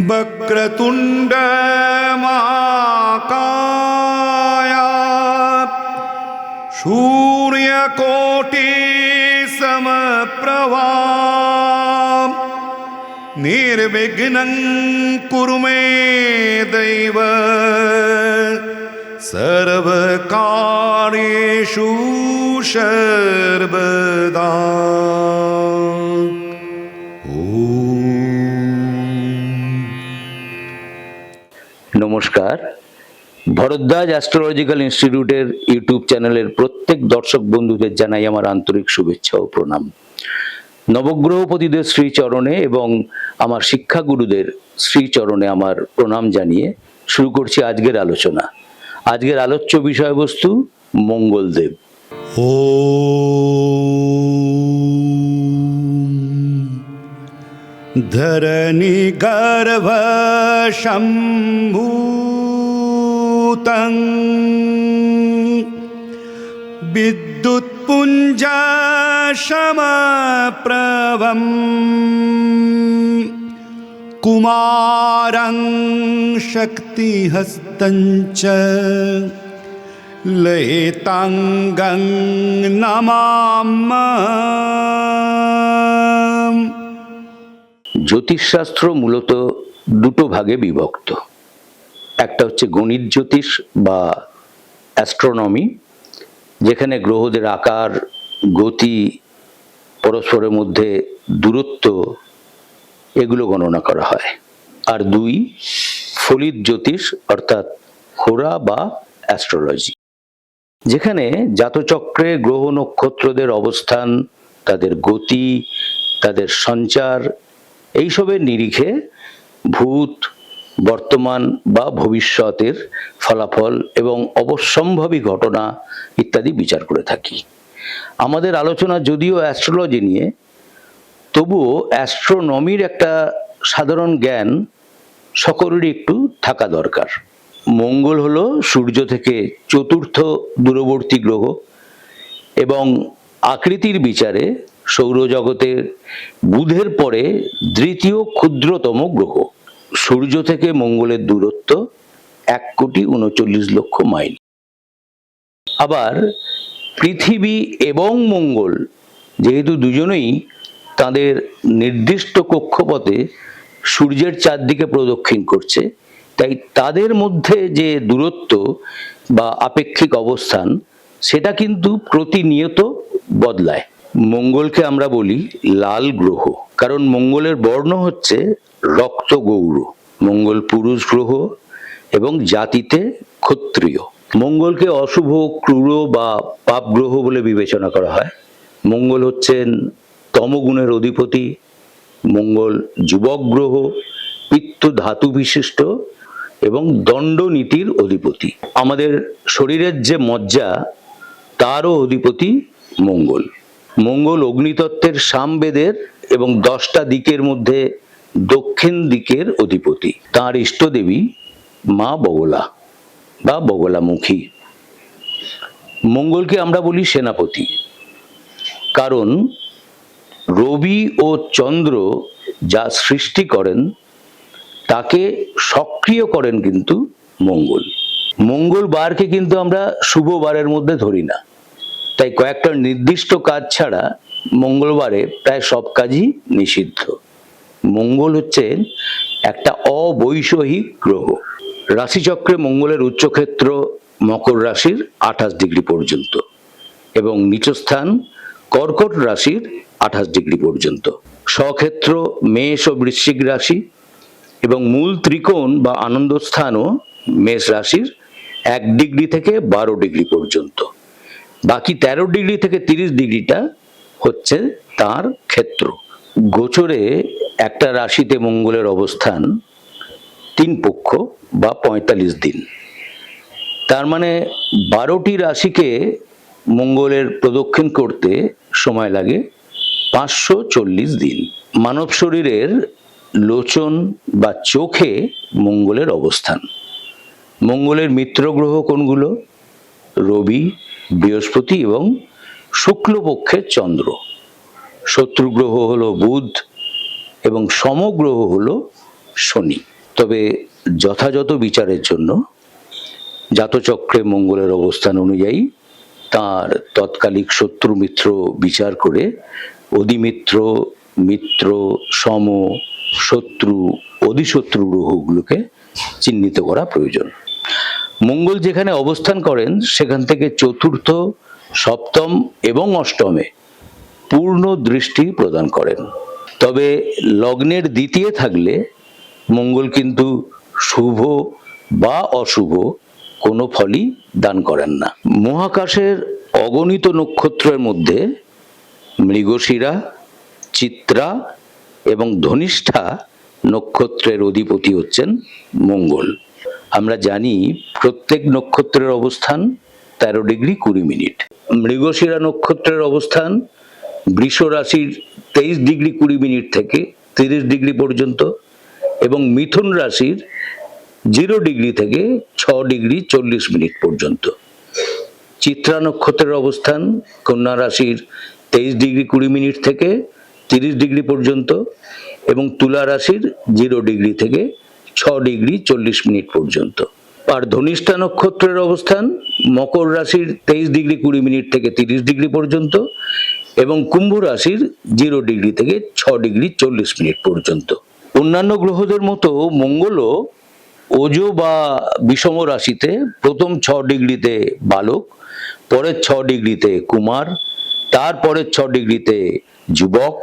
वक्रतुण्ड महाकाय सूर्यकोटि समप्रभा निर्विघ्नं कुरु मे दैव सर्वकार्येषु सर्वदा। নমস্কার, ভরদ্বাজ অ্যাস্ট্রোলজিক্যাল ইনস্টিটিউটের ইউটিউব চ্যানেলের প্রত্যেক দর্শক বন্ধুদের জানাই আমার আন্তরিক শুভেচ্ছা ও প্রণাম। নবগ্রহপতিদের শ্রীচরণে এবং আমার শিক্ষাগুরুদের শ্রীচরণে আমার প্রণাম জানিয়ে শুরু করছি আজকের আলোচনা। আজকের আলোচ্য বিষয়বস্তু মঙ্গলদেব। ধরণী গর্ভ সম্ভূতং বিদ্যুৎপুঞ্জ সমপ্রভম কুমারং শক্তিহস্तं চ লয়েতাঙ্গং নমাম্যহম। জ্যোতিষশাস্ত্র মূলত দুটো ভাগে বিভক্ত। একটা হচ্ছে গণিত জ্যোতিষ বা অ্যাস্ট্রোনমি, যেখানে গ্রহদের আকার, গতি, পরস্পরের মধ্যে দূরত্ব এগুলো গণনা করা হয়। আর দুই, ফলিত জ্যোতিষ অর্থাৎ হোরা বা অ্যাস্ট্রোলজি, যেখানে জাতচক্রে গ্রহ নক্ষত্রদের অবস্থান, তাদের গতি, তাদের সঞ্চার এইসবের নিরিখে ভূত, বর্তমান বা ভবিষ্যতের ফলাফল এবং অবশ্যম্ভাবী ঘটনা ইত্যাদি বিচার করে থাকি। আমাদের আলোচনা যদিও অ্যাস্ট্রোলজি নিয়ে, তবুও অ্যাস্ট্রোনমির একটা সাধারণ জ্ঞান সকলেরই একটু থাকা দরকার। মঙ্গল হলো সূর্য থেকে চতুর্থ দূরবর্তী গ্রহ এবং আকৃতির বিচারে সৌরজগতের বুধের পরে দ্বিতীয় ক্ষুদ্রতম গ্রহ। সূর্য থেকে মঙ্গলের দূরত্ব 1,39,00,000 মাইল। আবার পৃথিবী এবং মঙ্গল যেহেতু দুজনেই তাদের নির্দিষ্ট কক্ষপথে সূর্যের চারদিকে প্রদক্ষিণ করছে, তাই তাদের মধ্যে যে দূরত্ব বা আপেক্ষিক অবস্থান সেটা কিন্তু প্রতিনিয়ত বদলায়। মঙ্গলকে আমরা বলি লাল গ্রহ, কারণ মঙ্গলের বর্ণ হচ্ছে রক্ত গৌর। মঙ্গল পুরুষ গ্রহ এবং জাতিতে ক্ষত্রিয়। মঙ্গলকে অশুভ, ক্রূর বা পাপ গ্রহ বলে বিবেচনা করা হয়। মঙ্গল হচ্ছেন তমগুণের অধিপতি। মঙ্গল যুবক গ্রহ, পিত্ত ধাতু বিশিষ্ট এবং দণ্ডনীতির অধিপতি। আমাদের শরীরের যে মজ্জা তারও অধিপতি মঙ্গল। মঙ্গল অগ্নিতত্ত্বের সামবেদের এবং 10টা দিকের মধ্যে দক্ষিণ দিকের অধিপতি। তাঁর ইষ্টদেবী মা বগলা বা বগলামুখী। মঙ্গলকে আমরা বলি সেনাপতি, কারণ রবি ও চন্দ্র যা সৃষ্টি করেন তাকে সক্রিয় করেন কিন্তু মঙ্গল। মঙ্গলবারকে কিন্তু আমরা শুভ বারের মধ্যে ধরি না, তাই কয়েকটা নির্দিষ্ট কাজ ছাড়া মঙ্গলবারে প্রায় সব কাজই নিষিদ্ধ। মঙ্গল হচ্ছেন একটা অবৈষয়িক গ্রহ। রাশিচক্রে মঙ্গলের উচ্চক্ষেত্র মকর রাশির 28 ডিগ্রি পর্যন্ত এবং নিচস্থান কর্কট রাশির 28 ডিগ্রি পর্যন্ত। স্বক্ষেত্র মেষ ও বৃশ্চিক রাশি এবং মূল ত্রিকোণ বা আনন্দস্থানও মেষ রাশির 1 ডিগ্রি থেকে 12 ডিগ্রি পর্যন্ত। বাকি 13 ডিগ্রি থেকে 30 ডিগ্রিটা হচ্ছে তার ক্ষেত্র। গোচরে একটা রাশিতে মঙ্গলের অবস্থান 3 পক্ষ বা 45 দিন। তার মানে 12টি রাশিকে মঙ্গলের প্রদক্ষিণ করতে সময় লাগে 540 দিন। মানব শরীরের লোচন বা চোখে মঙ্গলের অবস্থান। মঙ্গলের মিত্র গ্রহ কোনগুলো? রবি, বৃহস্পতি এবং শুক্লপক্ষের চন্দ্র, শত্রু গ্রহ হলো বুধ এবং সমগ্রহ হলো শনি। তবে যথাযথ বিচারের জন্য জাতচক্রে মঙ্গলের অবস্থান অনুযায়ী তার তৎকালিক শত্রু মিত্র বিচার করে অধিমিত্র, মিত্র, সম, শত্রু, অধিশত্রু গ্রহগুলোকে চিহ্নিত করা প্রয়োজন। মঙ্গল যেখানে অবস্থান করেন সেখান থেকে চতুর্থ, সপ্তম এবং অষ্টমে পূর্ণ দৃষ্টি প্রদান করেন। তবে লগ্নের দ্বিতীয় থাকলে মঙ্গল কিন্তু শুভ বা অশুভ কোনো ফলই দান করেন না। মহাকাশের অগণিত নক্ষত্রের মধ্যে মৃগশিরা, চিত্রা এবং ধনিষ্ঠা নক্ষত্রের অধিপতি হচ্ছেন মঙ্গল। আমরা জানি প্রত্যেক নক্ষত্রের অবস্থান 13 ডিগ্রি 20 মিনিট। মৃগশিরা নক্ষত্রের অবস্থান বৃষ রাশির 23 ডিগ্রি 20 মিনিট থেকে 30 ডিগ্রি পর্যন্ত এবং মিথুন রাশির 0 ডিগ্রি থেকে 6 ডিগ্রি 40 মিনিট পর্যন্ত। চিত্রা নক্ষত্রের অবস্থান কন্যা রাশির 23 ডিগ্রি 20 মিনিট থেকে 30 ডিগ্রি পর্যন্ত এবং তুলা রাশির 0 ডিগ্রি থেকে 6 ডিগ্রি 40 মিনিট পর্যন্ত। আর ধনিষ্ঠা নক্ষত্রের অবস্থান মকর রাশির 23 ডিগ্রি 20 মিনিট থেকে 30 ডিগ্রি পর্যন্ত এবং কুম্ভ রাশির 0 ডিগ্রি থেকে 6 ডিগ্রি 40 মিনিট পর্যন্ত। অন্যান্য গ্রহদের মতো মঙ্গলও ওজ বা বিষম রাশিতে প্রথম 6 ডিগ্রিতে বালক, পরের 6 ডিগ্রিতে কুমার, তারপরের 6 ডিগ্রিতে যুবক,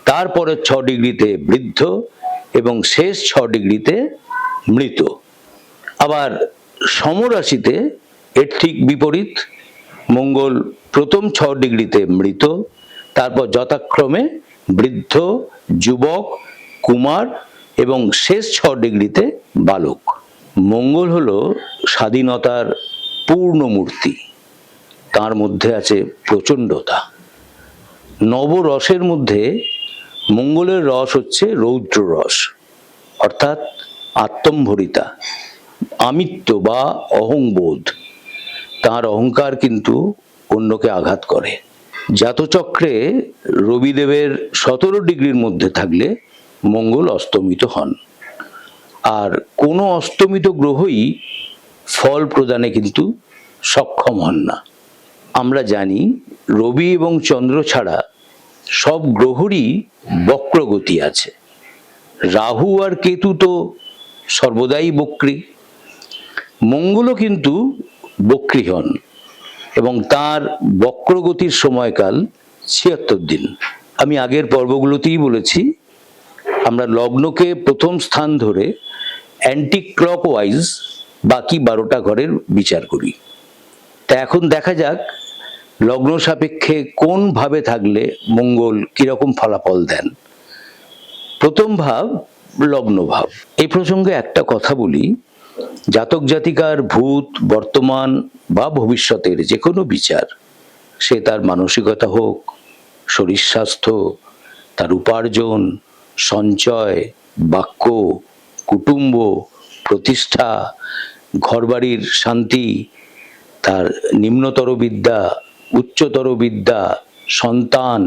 তারপরের 6 ডিগ্রিতে বৃদ্ধ এবং শেষ 6 ডিগ্রিতে মৃত। আবার সমরাশিতে এর ঠিক বিপরীত, মঙ্গল প্রথম 6 ডিগ্রিতে মৃত, তারপর যথাক্রমে বৃদ্ধ, যুবক, কুমার এবং শেষ 6 ডিগ্রিতে বালক। মঙ্গল হলো স্বাধীনতার পূর্ণ মূর্তি, তার মধ্যে আছে প্রচণ্ডতা। নবরসের মধ্যে মঙ্গলের রস হচ্ছে রৌদ্র রস, অর্থাৎ আত্মম্ভরিতা, আমিত্ব বা অহংবোধ। তার অহংকার কিন্তু অন্যকে আঘাত করে। জাতচক্রে রবিদেবের 17 ডিগ্রির মধ্যে থাকলে মঙ্গল অস্তমিত হন, আর কোনো অস্তমিত গ্রহই ফল প্রদানে কিন্তু সক্ষম হন না। আমরা জানি রবি এবং চন্দ্র ছাড়া সব গ্রহরই বক্রগতি আছে। রাহু আর কেতু তো সর্বদাই বক্রী, মঙ্গলও কিন্তু বক্রী হন এবং তার বক্রগতির সময়কাল 76 দিন। আমি আগের পর্বগুলোতেই বলেছি, আমরা লগ্নকে প্রথম স্থান ধরে অ্যান্টি ক্লকওয়াইজ বাকি 12টা ঘরের বিচার করি। তা এখন দেখা যাক লগ্ন সাপেক্ষে কোন ভাবে থাকলে মঙ্গল কিরকম ফলাফল দেন। প্রথম ভাব লগ্ন ভাব। এই প্রসঙ্গে একটা কথা বলি, জাতক জাতিকার ভূত, বর্তমান বা ভবিষ্যতের যে কোনো বিচার, সে তার মানসিকতা হোক, শরীর স্বাস্থ্য, তার উপার্জন, সঞ্চয়, বাক্য, কুটুম্ব, প্রতিষ্ঠা, ঘরবাড়ির শান্তি, তার নিম্নতর বিদ্যা, উচ্চতর বিদ্যা, সন্তান,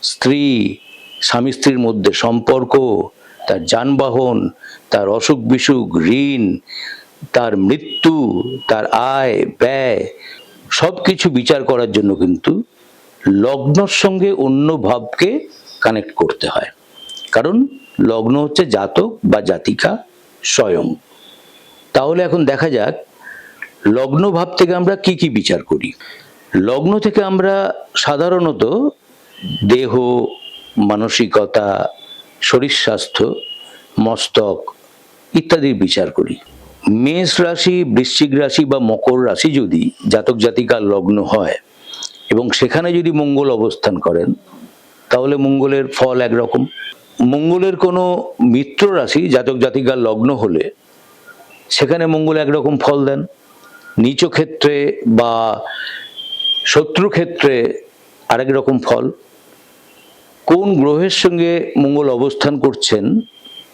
স্ত্রী, স্বামী স্ত্রীর মধ্যে সম্পর্ক, তার যানবাহন, তার অসুখ বিসুখ, ঋণ, তার মৃত্যু, তার আয় ব্যয়, সব কিছু বিচার করার জন্য কিন্তু লগ্নর সঙ্গে অন্য ভাবকে কানেক্ট করতে হয়। কারণ লগ্ন হচ্ছে জাতক বা জাতিকা স্বয়ং। তাহলে এখন দেখা যাক লগ্ন ভাব থেকে আমরা কি কি বিচার করি। লগ্ন থেকে আমরা সাধারণত দেহ, মানসিকতা, শরীর স্বাস্থ্য, মস্তক ইত্যাদির বিচার করি। মেষ রাশি, বৃশ্চিক রাশি বা মকর রাশি যদি জাতক জাতিকার লগ্ন হয় এবং সেখানে যদি মঙ্গল অবস্থান করেন, তাহলে মঙ্গলের ফল একরকম। মঙ্গলের কোনো মিত্র রাশি জাতক জাতিকার লগ্ন হলে সেখানে মঙ্গল একরকম ফল দেন। নিচ ক্ষেত্রে বা শত্রু ক্ষেত্রে আরেক রকম ফল। কোন গ্রহের সঙ্গে মঙ্গল অবস্থান করছেন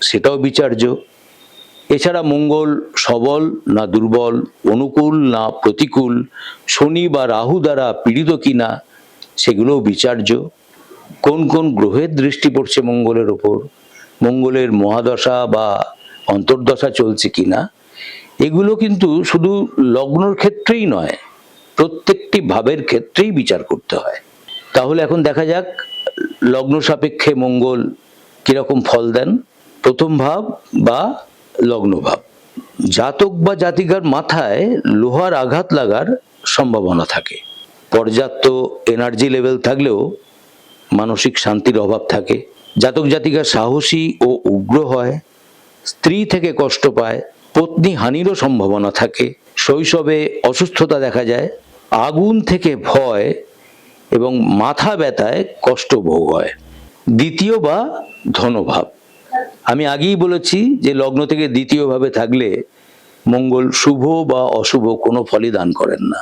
সেটাও বিচার্য। এছাড়া মঙ্গল সবল না দুর্বল, অনুকূল না প্রতিকূল, শনি বা রাহু দ্বারা পীড়িত কিনা সেগুলোও বিচার্য। কোন কোন গ্রহের দৃষ্টি পড়ছে মঙ্গলের ওপর, মঙ্গলের মহাদশা বা অন্তর্দশা চলছে কিনা, এগুলো কিন্তু শুধু লগ্নর ক্ষেত্রেই নয়, প্রত্যেকটি ভাবের ক্ষেত্রেই বিচার করতে হয়। তাহলে এখন দেখা যাক লগ্ন সাপেক্ষে মঙ্গল কিরকম ফল দেন। প্রথম ভাব বা লগ্ন ভাব। জাতক বা জাতিকার মাথায় লোহার আঘাত লাগার সম্ভাবনা থাকে। পর্যাপ্ত এনার্জি লেভেল থাকলেও মানসিক শান্তির অভাব থাকে। জাতক জাতিকা সাহসী ও উগ্র হয়, স্ত্রী থেকে কষ্ট পায়, পত্নী হানিরও সম্ভাবনা থাকে, শৈশবে অসুস্থতা দেখা যায়, আগুন থেকে ভয় এবং মাথা ব্যথায় কষ্ট ভোগ হয়। দ্বিতীয় বা ধনভাব। আমি আগেই বলেছি যে লগ্ন থেকে দ্বিতীয় ভাবে থাকলে মঙ্গল শুভ বা অশুভ কোনো ফলই দান করেন না।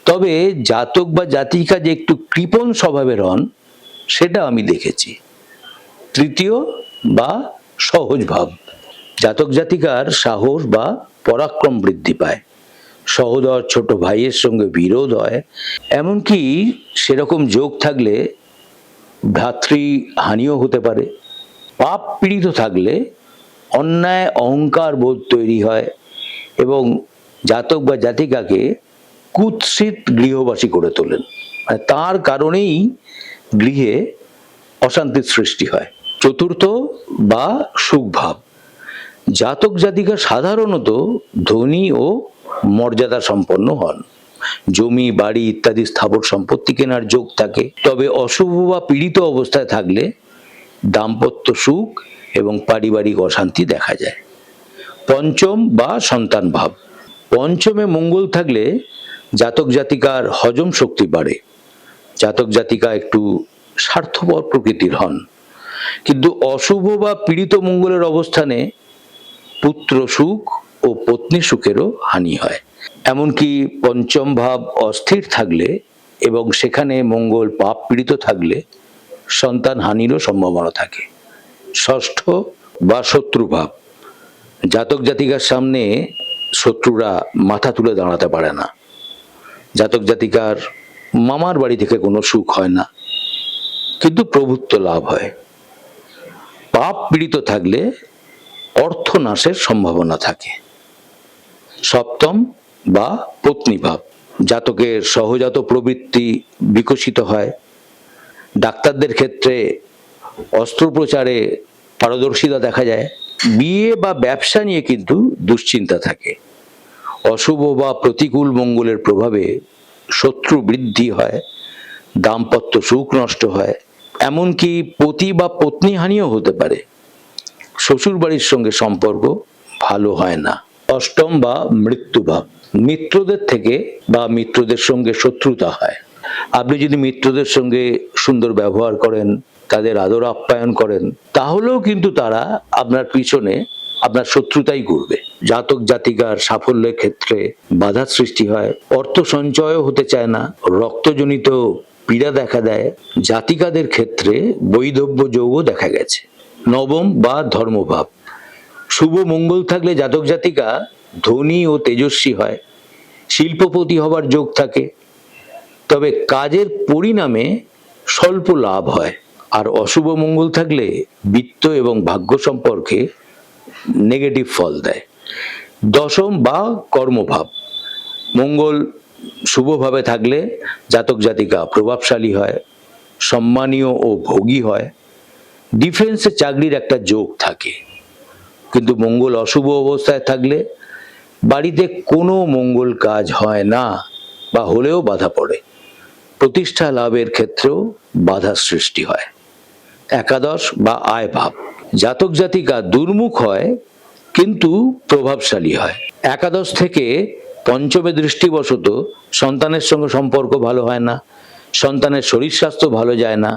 তবে জাতক বা জাতিকা যে একটু কৃপণ স্বভাবের হন সেটা আমি দেখেছি। তৃতীয় বা সহজ ভাব। জাতক জাতিকার সাহস বা পরাক্রম বৃদ্ধি পায়, সহোদর ছোট ভাইয়ের সঙ্গে বিরোধ হয়, এমনকি সেরকম যোগ থাকলে ভ্রাতৃ হানিও হতে পারে। পাপ পীড়িত থাকলে অন্যায় অহংকার বোধ তৈরি হয় এবং জাতক বা জাতিকাকে কুৎসিত গৃহবাসী করে তোলেন। মানে তার কারণেই গৃহে অশান্তির সৃষ্টি হয়। চতুর্থ বা সুখভাব। জাতক জাতিকা সাধারণত ধনী ও মর্যাদা সম্পন্ন হন, জমি বাড়ি ইত্যাদি স্থাবর সম্পত্তি কেনার যোগ থাকে। তবে অশুভ বা পীড়িত অবস্থায় থাকলে দাম্পত্য সুখ এবং পারিবারিক অশান্তি দেখা যায়। পঞ্চম বা সন্তান ভাব। পঞ্চমে মঙ্গল থাকলে জাতক জাতিকার হজম শক্তি বাড়ে, জাতক জাতিকা একটু স্বার্থপর প্রকৃতির হন। কিন্তু অশুভ বা পীড়িত মঙ্গলের অবস্থানে পুত্র সুখ ও পত্নী সুখেরও হানি হয়। এমনকি পঞ্চম ভাব অস্থির থাকলে এবং সেখানে মঙ্গল পাপ পীড়িত থাকলে সন্তান হানিরও সম্ভাবনা থাকে। ষষ্ঠ বা শত্রু ভাব। জাতক জাতিকার সামনে শত্রুরা মাথা তুলে দাঁড়াতে পারে না, জাতক জাতিকার মামার বাড়ি থেকে কোনো সুখ হয় না, কিন্তু প্রভুত্ব লাভ হয়। পাপ পীড়িত থাকলে অর্থনাশের সম্ভাবনা থাকে। সপ্তম বা পত্নী ভাব। জাতকের সহজাত প্রবৃত্তি বিকশিত হয়, ডাক্তারদের ক্ষেত্রে অস্ত্রোপচারে পারদর্শিতা দেখা যায়। বিয়ে বা ব্যবসা নিয়ে কিন্তু দুশ্চিন্তা থাকে। অশুভ বা প্রতিকূল মঙ্গলের প্রভাবে শত্রু বৃদ্ধি হয়, দাম্পত্য সুখ নষ্ট হয়, এমনকি পতি বা পত্নী হানিও হতে পারে। শ্বশুর বাড়ির সঙ্গে সম্পর্ক ভালো হয় না। অষ্টম বা মৃত্যুভাব। মিত্রদের থেকে বা মিত্রদের সঙ্গে শত্রুতা হয়। আপনি যদি মিত্রদের সঙ্গে সুন্দর ব্যবহার করেন, তাদের আদর আপ্যায়ন করেন, তাহলেও কিন্তু তারা আপনার পিছনে আপনার শত্রুতাই করবে। জাতক জাতিকার সাফল্যের ক্ষেত্রে বাধার সৃষ্টি হয়, অর্থ সঞ্চয়ও হতে চায় না, রক্তজনিত পীড়া দেখা দেয়। জাতিকাদের ক্ষেত্রে বৈধব্য যোগও দেখা গেছে। নবম বা ধর্মভাব। শুভ মঙ্গল থাকলে জাতক জাতিকা ধনী ও তেজস্বী হয়, শিল্পপতি হবার যোগ থাকে, তবে কাজের পরিণামে স্বল্প লাভ হয়। আর অশুভ মঙ্গল থাকলে বিত্ত এবং ভাগ্য সম্পর্কে নেগেটিভ ফল দেয়। দশম বা কর্মভাব। মঙ্গল শুভভাবে থাকলে জাতক জাতিকা প্রভাবশালী হয়, সম্মানীয় ও ভোগী হয়, ডিফেন্সে চাকরির একটা যোগ থাকে। কিন্তু মঙ্গল অশুভ অবস্থায় থাকলে বাড়িতে কোনো মঙ্গল কাজ হয় না বা হলেও বাধা পড়ে, প্রতিষ্ঠা লাভের ক্ষেত্রেও বাধার সৃষ্টি হয়। একাদশ বা আয় ভাব। জাতক জাতিকা দুর্মুখ হয় কিন্তু প্রভাবশালী হয়। একাদশ থেকে পঞ্চমে দৃষ্টিবশত সন্তানের সঙ্গে সম্পর্ক ভালো হয় না, সন্তানের শরীর স্বাস্থ্য ভালো যায় না,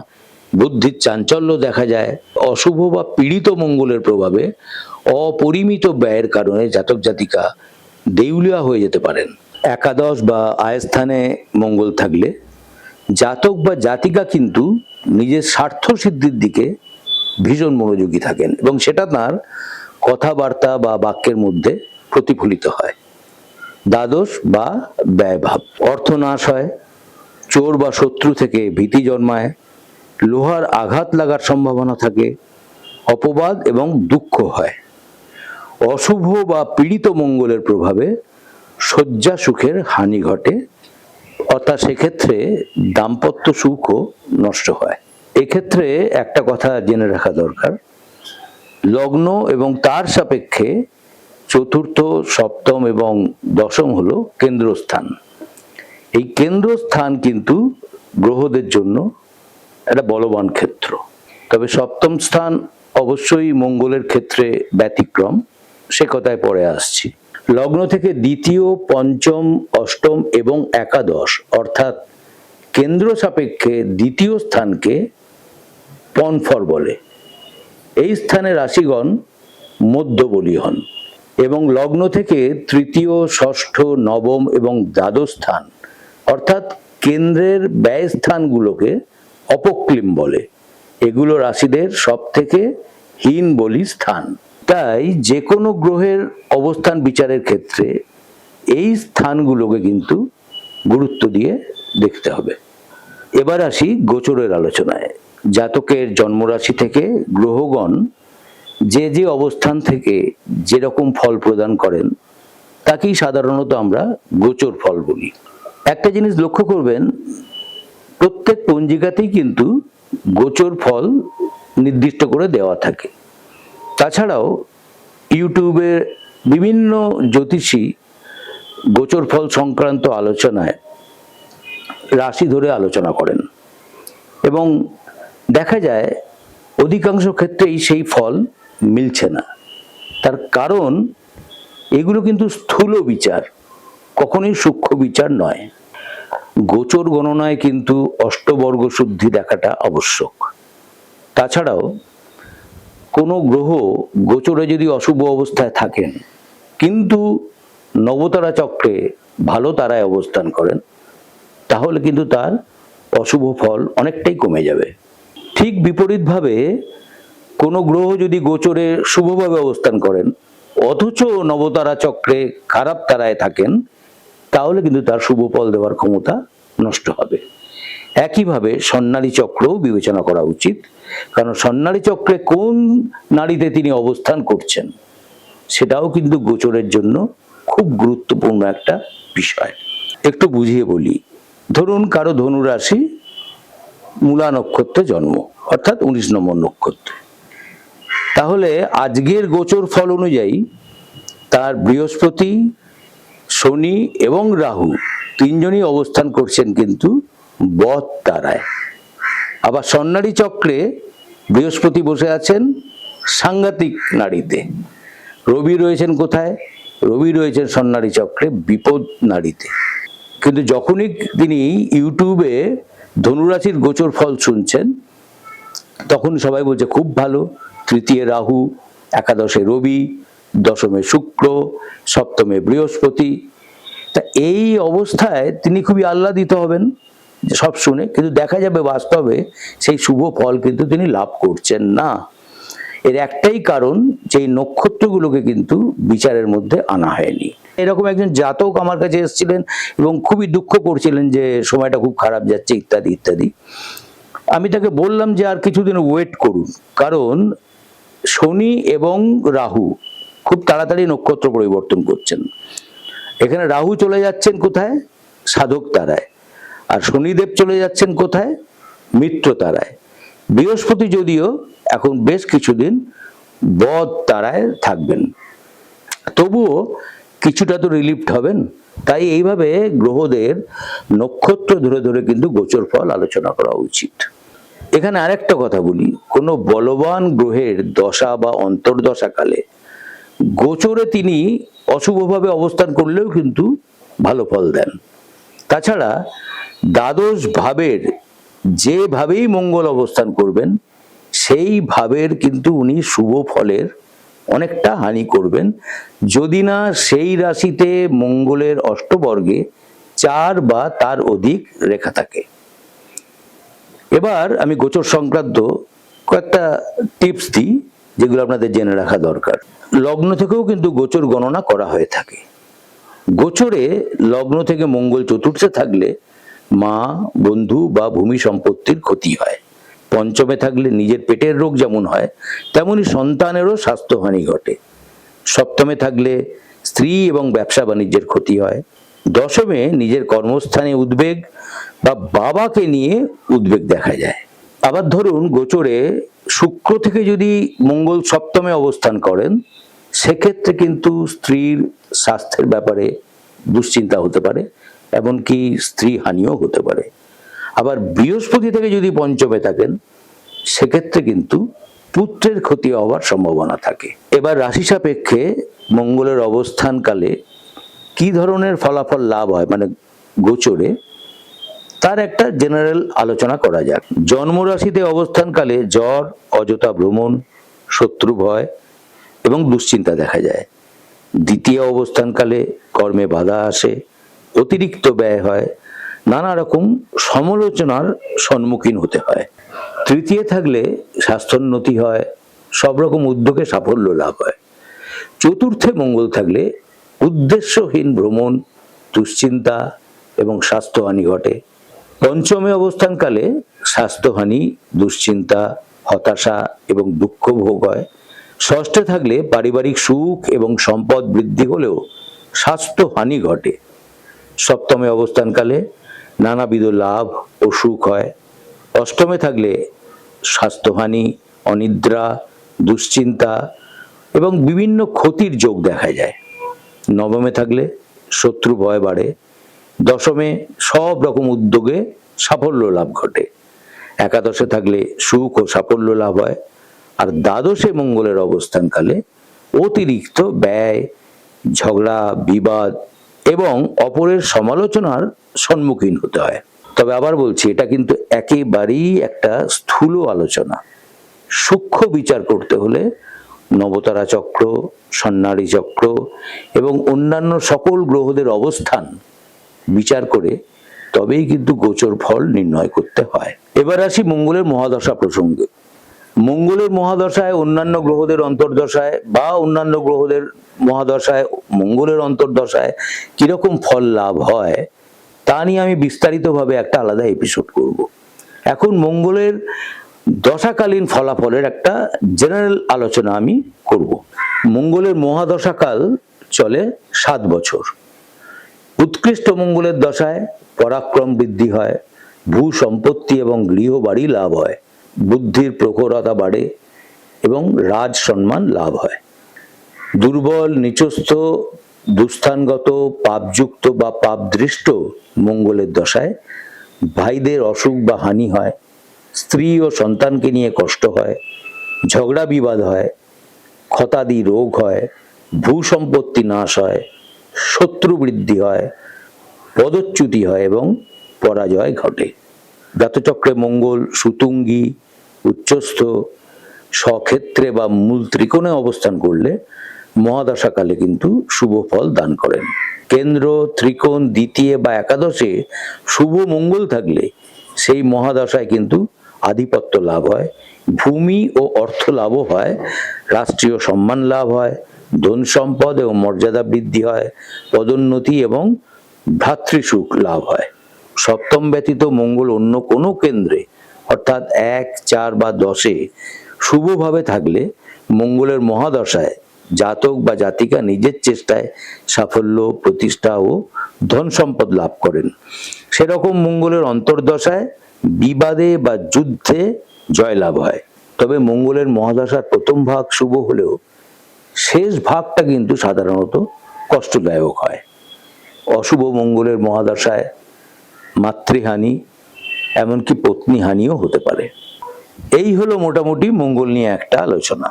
বুদ্ধির চাঞ্চল্য দেখা যায়। অশুভ বা পীড়িত মঙ্গলের প্রভাবে অপরিমিত ব্যয়ের কারণে জাতক জাতিকা দেউলিয়া হয়ে যেতে পারেন। একাদশ বা আয়স্থানে মঙ্গল থাকলে জাতক বা জাতিকা কিন্তু নিজের স্বার্থ সিদ্ধির দিকে ভীষণ মনোযোগী থাকেন এবং সেটা তার কথাবার্তা বা বাক্যের মধ্যে প্রতিফলিত হয়। দ্বাদশ বা ব্যয়ভাব। অর্থনাশ হয়, চোর বা শত্রু থেকে ভীতি জন্মায়, লোহার আঘাত লাগার সম্ভাবনা থাকে, অপবাদ এবং দুঃখ হয়। অশুভ বা পীড়িত মঙ্গলের প্রভাবে শয্যা সুখের হানি ঘটে, অর্থাৎ সেক্ষেত্রে দাম্পত্য সুখও নষ্ট হয়। এক্ষেত্রে একটা কথা জেনে রাখা দরকার, লগ্ন এবং তার সাপেক্ষে চতুর্থ, সপ্তম এবং দশম হলো কেন্দ্রস্থান। এই কেন্দ্রস্থান কিন্তু গ্রহদের জন্য একটা বলবান ক্ষেত্র। তবে সপ্তম স্থান অবশ্যই মঙ্গলের ক্ষেত্রে ব্যতিক্রম, সে কথায় পরে আসছি। লগ্ন থেকে দ্বিতীয়, পঞ্চম, অষ্টম এবং একাদশ অর্থাৎ কেন্দ্র সাপেক্ষে দ্বিতীয় স্থানকে পনফর বলে। এই স্থানে রাশিগণ মধ্যবলী হন এবং লগ্ন থেকে তৃতীয়, ষষ্ঠ, নবম এবং দ্বাদশ স্থান অর্থাৎ কেন্দ্রের ব্যয় স্থানগুলোকে অপক্লিম বলে। এগুলো রাশিদের সব থেকে হীন বলি স্থান। তাই যে কোনো গ্রহের অবস্থান বিচারের ক্ষেত্রে এই স্থানগুলোকে কিন্তু গুরুত্ব দিয়ে দেখতে হবে। এবার আসি গোচরের আলোচনায়। জাতকের জন্মরাশি থেকে গ্রহগণ যে যে অবস্থান থেকে যেরকম ফল প্রদান করেন তাকেই সাধারণত আমরা গোচর ফল বলি। একটা জিনিস লক্ষ্য করবেন, প্রত্যেক পঞ্জিকাতেই কিন্তু গোচর ফল নির্দিষ্ট করে দেওয়া থাকে। তাছাড়াও ইউটিউবে বিভিন্ন জ্যোতিষী গোচর ফল সংক্রান্ত আলোচনায় রাশি ধরে আলোচনা করেন এবং দেখা যায় অধিকাংশ ক্ষেত্রেই সেই ফল মিলছে না। তার কারণ এগুলো কিন্তু স্থূল বিচার, কখনোই সূক্ষ্ম বিচার নয়। গোচর গণনায় কিন্তু অষ্টবর্গ শুদ্ধি দেখাটা আবশ্যক। তাছাড়াও কোনো গ্রহ গোচরে যদি অশুভ অবস্থায় থাকেন কিন্তু নবতারা চক্রে ভালো তারায় অবস্থান করেন, তাহলে কিন্তু তার অশুভ ফল অনেকটাই কমে যাবে। ঠিক বিপরীতভাবে কোনো গ্রহ যদি গোচরে শুভভাবে অবস্থান করেন অথচ নবতারা চক্রে খারাপ তারায় থাকেন, তাহলে কিন্তু তার শুভ ফল দেওয়ার ক্ষমতা নষ্ট হবে। একইভাবে স্বর্ণালী চক্রও বিবেচনা করা উচিত, কারণ স্বর্ণালী চক্রে কোন নারীতে তিনি অবস্থান করছেন সেটাও কিন্তু গোচরের জন্য খুব গুরুত্বপূর্ণ একটা বিষয়। একটু বুঝিয়ে বলি, ধরুন কারো ধনু রাশি, মূলা নক্ষত্রে জন্ম অর্থাৎ 19 নম্বর নক্ষত্রে, তাহলে আজকের গোচর ফল অনুযায়ী তার বৃহস্পতি, শনি এবং রাহু তিনজনই অবস্থান করছেন কিন্তু বদ তারায়। আবার স্বর্ণালী চক্রে বৃহস্পতি বসে আছেন সাংঘাতিক নারীতে, রবি রয়েছেন কোথায়? রবি রয়েছেন স্বর্ণালী চক্রে বিপদ নারীতে। কিন্তু যখনই তিনি ইউটিউবে ধনুরাশির গোচর ফল শুনছেন তখন সবাই বলছে খুব ভালো, তৃতীয় রাহু, একাদশে রবি, দশমে শুক্র, সপ্তমে বৃহস্পতি। তা এই অবস্থায় তিনি খুবই আহ্লাদিত হবেন সব শুনে, কিন্তু দেখা যাবে বাস্তবে সেই শুভ ফল কিন্তু তিনি লাভ করছেন না। এর একটাই কারণ যে এই নক্ষত্রগুলোকে কিন্তু বিচারের মধ্যে আনা হয়নি। এরকম একজন জাতক আমার কাছে এসেছিলেন এবং খুবই দুঃখ করছিলেন যে সময়টা খুব খারাপ যাচ্ছে ইত্যাদি ইত্যাদি। আমি তাকে বললাম যে আর কিছুদিন ওয়েট করুন, কারণ শনি এবং রাহু খুব তাড়াতাড়ি নক্ষত্র পরিবর্তন করছেন। এখানে রাহু চলে যাচ্ছেন কোথায়? সাধক তারায়। আর শনিদেব চলে যাচ্ছেন কোথায়? মিত্র তারায়। বৃহস্পতি যদিও এখন বেশ কিছুদিন বদ তারায় থাকবেন, তবুও কিছুটা তো রিলিফড হবেন। তাই এইভাবে গ্রহদের নক্ষত্র ধরে ধরে কিন্তু গোচর ফল আলোচনা করা উচিত। এখানে আরেকটা কথা বলি, কোনো বলবান গ্রহের দশা বা অন্তর্দশাকালে গোচরে তিনি অশুভভাবে অবস্থান করলেও কিন্তু ভালো ফল দেন। তাছাড়া দ্বাদশ ভাবের যেভাবেই মঙ্গল অবস্থান করবেন সেই ভাবের কিন্তু উনি শুভ ফলের অনেকটা হানি করবেন, যদি না সেই রাশিতে মঙ্গলের অষ্টবর্গে 4 বা তার অধিক রেখা থাকে। এবার আমি গোচর সংক্রান্ত কয়েকটা টিপস দিই যেগুলো আপনাদের জেনে রাখা দরকার। লগ্ন থেকেও কিন্তু গোচর গণনা করা হয়ে থাকে। গোচরে লগ্ন থেকে মঙ্গল চতুর্থে থাকলে মা, বন্ধু বা ভূমি সম্পত্তির ক্ষতি হয়। পঞ্চমে থাকলে নিজের পেটের রোগ যেমন হয়, তেমনি সন্তানেরও স্বাস্থ্যহানি ঘটে। সপ্তমে থাকলে স্ত্রী এবং ব্যবসা বাণিজ্যের ক্ষতি হয়। দশমে নিজের কর্মস্থানে উদ্বেগ বা বাবাকে নিয়ে উদ্বেগ দেখা যায়। আবার ধরুন গোচরে শুক্র থেকে যদি মঙ্গল সপ্তমে অবস্থান করেন, সেক্ষেত্রে কিন্তু স্ত্রীর স্বাস্থ্যের ব্যাপারে দুশ্চিন্তা হতে পারে, এমনকি স্ত্রী হানিও হতে পারে। আবার বৃহস্পতি থেকে যদি পঞ্চমে থাকেন, সেক্ষেত্রে কিন্তু পুত্রের ক্ষতি হওয়ার সম্ভাবনা থাকে। এবার রাশি সাপেক্ষে মঙ্গলের অবস্থানকালে কি ধরনের ফলাফল লাভ হয়, মানে গোচরে, তার একটা জেনারেল আলোচনা করা যাক। জন্মরাশিতে অবস্থানকালে জ্বর, অযথা ভ্রমণ, শত্রু ভয় এবং দুশ্চিন্তা দেখা যায়। দ্বিতীয় অবস্থানকালে কর্মে বাধা আসে, অতিরিক্ত ব্যয় হয়, নানা রকম সমালোচনার সম্মুখীন হতে হয়। তৃতীয় থাকলে স্বাস্থ্যোন্নতি হয়, সব রকম উদ্যোগে সাফল্য লাভ হয়। চতুর্থে মঙ্গল থাকলে উদ্দেশ্যহীন ভ্রমণ, দুশ্চিন্তা এবং স্বাস্থ্যহানি ঘটে। পঞ্চমে অবস্থানকালে স্বাস্থ্যহানি, দুশ্চিন্তা, হতাশা এবং দুঃখ ভোগ হয়। ষষ্ঠে থাকলে পারিবারিক সুখ এবং সম্পদ বৃদ্ধি হলেও স্বাস্থ্যহানি ঘটে। সপ্তমে অবস্থানকালে নানাবিধ লাভ ও সুখ হয়। অষ্টমে থাকলে স্বাস্থ্যহানি, অনিদ্রা, দুশ্চিন্তা এবং বিভিন্ন ক্ষতির যোগ দেখা যায়। নবমে থাকলে শত্রু ভয় বাড়ে। দশমে সব রকম উদ্যোগে সাফল্য লাভ ঘটে। একাদশে থাকলে সুখ ও সাফল্য লাভ হয়। আর দ্বাদশে মঙ্গলের অবস্থানকালে অতিরিক্ত ব্যয়, ঝগড়া, বিবাদ এবং অপরের সমালোচনার সম্মুখীন হতে হয়। তবে আবার বলছি, এটা কিন্তু একেবারেই একটা স্থূল আলোচনা। সূক্ষ্ম বিচার করতে হলে নবতারা চক্র, সন্ন্যারী চক্র এবং অন্যান্য সকল গ্রহদের অবস্থান বিচার করে তবেই কিন্তু গোচর ফল নির্ণয় করতে হয়। এবার আসি মঙ্গলের মহাদশা প্রসঙ্গে। মঙ্গলের মহাদশায় অন্যান্য গ্রহদের অন্তর্দশায় বা অন্যান্য গ্রহদের মহাদশায় মঙ্গলের অন্তর্দশায় কিরকম ফল লাভ হয়, তা নিয়ে আমি বিস্তারিতভাবে একটা আলাদা এপিসোড করব। এখন মঙ্গলের দশাকালীন ফলাফলের একটা জেনারেল আলোচনা আমি করব। মঙ্গলের মহাদশাকাল চলে 7 বছর। উৎকৃষ্ট মঙ্গলের দশায় পরাক্রম বৃদ্ধি হয়, ভূ সম্পত্তি এবং গৃহবাড়ি লাভ হয়, বুদ্ধির প্রখরতা বাড়ে এবং রাজ সম্মান লাভ হয়। দুর্বল, নিচস্থ, দুস্থানগত, পাপযুক্ত বা পাপদৃষ্ট মঙ্গলের দশায় ভাইদের অসুখ বা হানি হয়, স্ত্রী ও সন্তানকে নিয়ে কষ্ট হয়, ঝগড়া বিবাদ হয়, ক্ষতাদি রোগ হয়, ভূ সম্পত্তি নাশ হয়, শত্রু বৃদ্ধি হয়, পদচ্যুতি হয় এবং পরাজয় ঘটে। জাতচক্রে মঙ্গল সুতুঙ্গী, উচ্চস্থ, স্বক্ষেত্রে বা মূল ত্রিকোণে অবস্থান করলে মহাদশাকালে কিন্তু শুভ ফল দান করেন। কেন্দ্র, ত্রিকোণ, দ্বিতীয় বা একাদশে শুভ মঙ্গল থাকলে সেই মহাদশায় কিন্তু আধিপত্য লাভ হয়, ভূমি ও অর্থ লাভও হয়, রাষ্ট্রীয় সম্মান লাভ হয়, ধন সম্পদ এবং মর্যাদা বৃদ্ধি হয়, পদোন্নতি এবং ভ্রাতৃসুখ লাভ হয়। সপ্তম ব্যতীত মঙ্গল অন্য কোনো কেন্দ্রে অর্থাৎ 1, 4 বা 10-এ শুভভাবে থাকলে মঙ্গলের মহাদশায় জাতক বা জাতিকা নিজের চেষ্টায় সাফল্য, প্রতিষ্ঠা ও ধন সম্পদ লাভ করেন। সেরকম মঙ্গলের অন্তর্দশায় বিবাদে বা যুদ্ধে জয়লাভ হয়। তবে মঙ্গলের মহাদশার প্রথম ভাগ শুভ হলেও শেষ ভাগটা কিন্তু সাধারণত কষ্টদায়ক হয়। অশুভ মঙ্গলের মহাদশায় মাতৃহানি, এমনকি পত্নী হানিও হতে পারে। এই হলো মোটামুটি মঙ্গল নিয়ে একটা আলোচনা।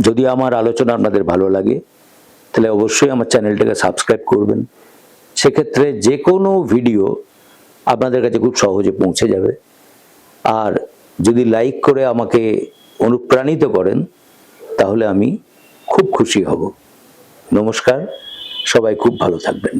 যদি আমার আলোচনা আপনাদের ভালো লাগে তাহলে অবশ্যই আমার চ্যানেলটাকে সাবস্ক্রাইব করবেন। সেক্ষেত্রে যে কোনো ভিডিও আপনাদের কাছে খুব সহজে পৌঁছে যাবে। আর যদি লাইক করে আমাকে অনুপ্রাণিত করেন তাহলে আমি খুব খুশি হব। নমস্কার, সবাই খুব ভালো থাকবেন।